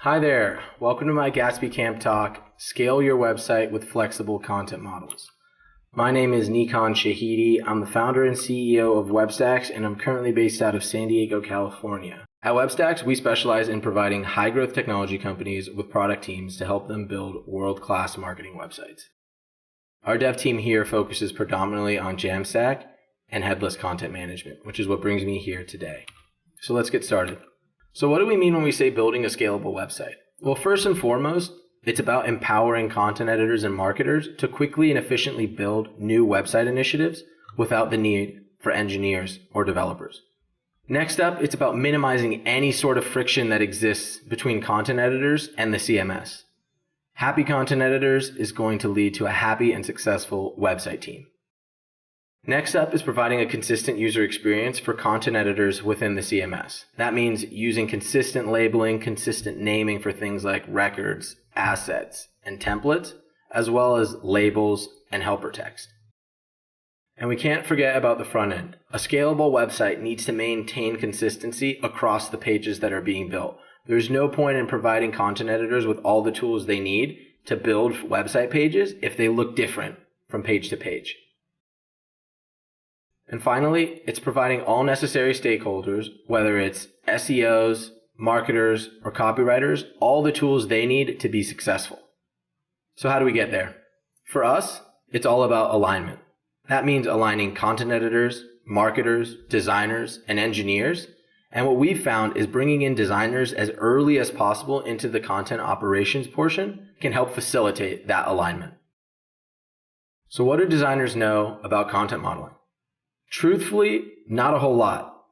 Hi there, welcome to my GatsbyCamp talk, Scale Your Website with Flexible Content Models. My name is Nikan Shahidi. I'm the founder and CEO of Webstacks, and I'm currently based out of San Diego, California. At Webstacks, we specialize in providing high-growth technology companies with product teams to help them build world-class marketing websites. Our dev team here focuses predominantly on Jamstack and headless content management, which is what brings me here today. So let's get started. So what do we mean when we say building a scalable website? Well, first and foremost, it's about empowering content editors and marketers to quickly and efficiently build new website initiatives without the need for engineers or developers. Next up, it's about minimizing any sort of friction that exists between content editors and the CMS. Happy content editors is going to lead to a happy and successful website team. Next up is providing a consistent user experience for content editors within the CMS. That means using consistent labeling, consistent naming for things like records, assets, and templates, as well as labels and helper text. And we can't forget about the front end. A scalable website needs to maintain consistency across the pages that are being built. There's no point in providing content editors with all the tools they need to build website pages if they look different from page to page. And finally, it's providing all necessary stakeholders, whether it's SEOs, marketers, or copywriters, all the tools they need to be successful. So how do we get there? For us, it's all about alignment. That means aligning content editors, marketers, designers, and engineers. And what we've found is bringing in designers as early as possible into the content operations portion can help facilitate that alignment. So what do designers know about content modeling? Truthfully, not a whole lot,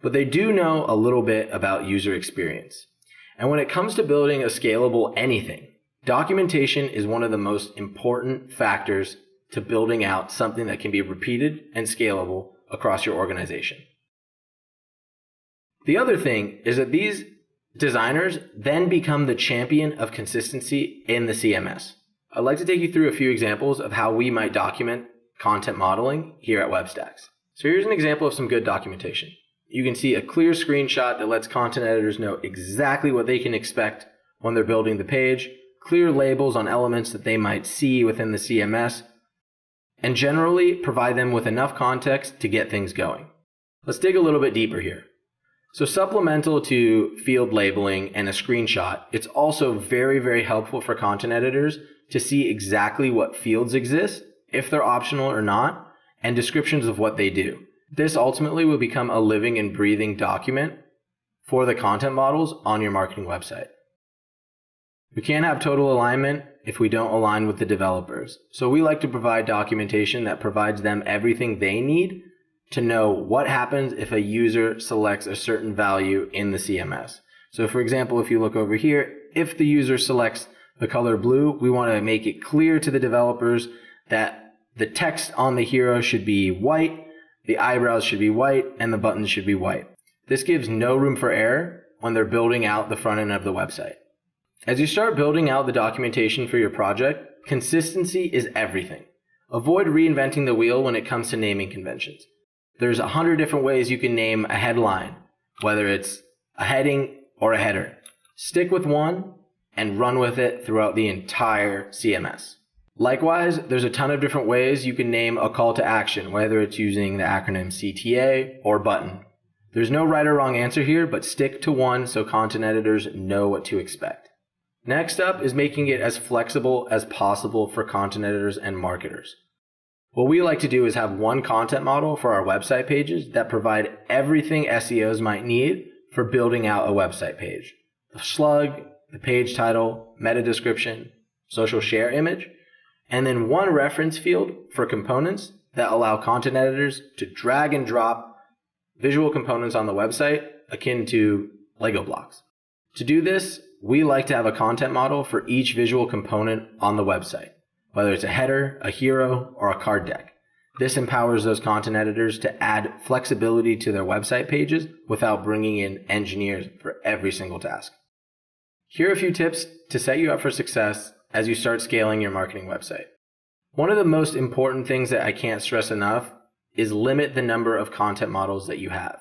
but they do know a little bit about user experience. And when it comes to building a scalable anything, documentation is one of the most important factors to building out something that can be repeated and scalable across your organization. The other thing is that these designers then become the champion of consistency in the CMS. I'd like to take you through a few examples of how we might document content modeling here at Webstacks. So here's an example of some good documentation. You can see a clear screenshot that lets content editors know exactly what they can expect when they're building the page, clear labels on elements that they might see within the CMS, and generally provide them with enough context to get things going. Let's dig a little bit deeper here. So supplemental to field labeling and a screenshot, it's also very, very helpful for content editors to see exactly what fields exist, if they're optional or not, and descriptions of what they do. This ultimately will become a living and breathing document for the content models on your marketing website. We can't have total alignment if we don't align with the developers. So we like to provide documentation that provides them everything they need to know what happens if a user selects a certain value in the CMS. So for example, if you look over here, if the user selects the color blue, we want to make it clear to the developers that the text on the hero should be white, the eyebrows should be white, and the buttons should be white. This gives no room for error when they're building out the front end of the website. As you start building out the documentation for your project, consistency is everything. Avoid reinventing the wheel when it comes to naming conventions. There's 100 different ways you can name a headline, whether it's a heading or a header. Stick with one and run with it throughout the entire CMS. Likewise, there's a ton of different ways you can name a call to action, whether it's using the acronym CTA or button. There's no right or wrong answer here, but stick to one so content editors know what to expect. Next up is making it as flexible as possible for content editors and marketers. What we like to do is have one content model for our website pages that provide everything SEOs might need for building out a website page. The slug, the page title, meta description, social share image, and then one reference field for components that allow content editors to drag and drop visual components on the website akin to Lego blocks. To do this, we like to have a content model for each visual component on the website, whether it's a header, a hero, or a card deck. This empowers those content editors to add flexibility to their website pages without bringing in engineers for every single task. Here are a few tips to set you up for success as you start scaling your marketing website. One of the most important things that I can't stress enough is limit the number of content models that you have.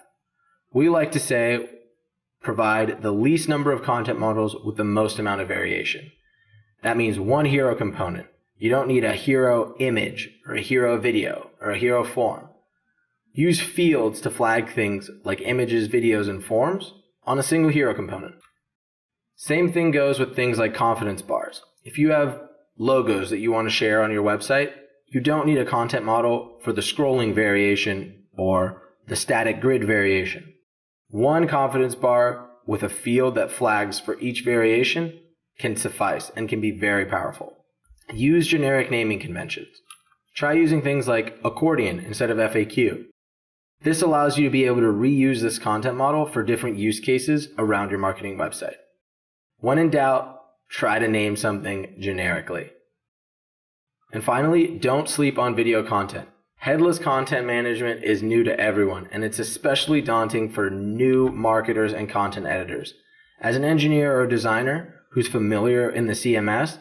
We like to say provide the least number of content models with the most amount of variation. That means one hero component. You don't need a hero image or a hero video or a hero form. Use fields to flag things like images, videos, and forms on a single hero component. Same thing goes with things like confidence bars. If you have logos that you want to share on your website, you don't need a content model for the scrolling variation or the static grid variation. One confidence bar with a field that flags for each variation can suffice and can be very powerful. Use generic naming conventions. Try using things like accordion instead of FAQ. This allows you to be able to reuse this content model for different use cases around your marketing website. When in doubt, try to name something generically. And finally, don't sleep on video content. Headless content management is new to everyone, and it's especially daunting for new marketers and content editors. As an engineer or designer who's familiar in the CMS,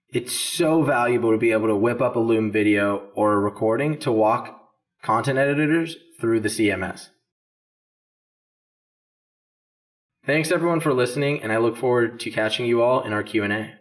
it's so valuable to be able to whip up a Loom video or a recording to walk content editors through the CMS. Thanks everyone for listening, and I look forward to catching you all in our Q&A.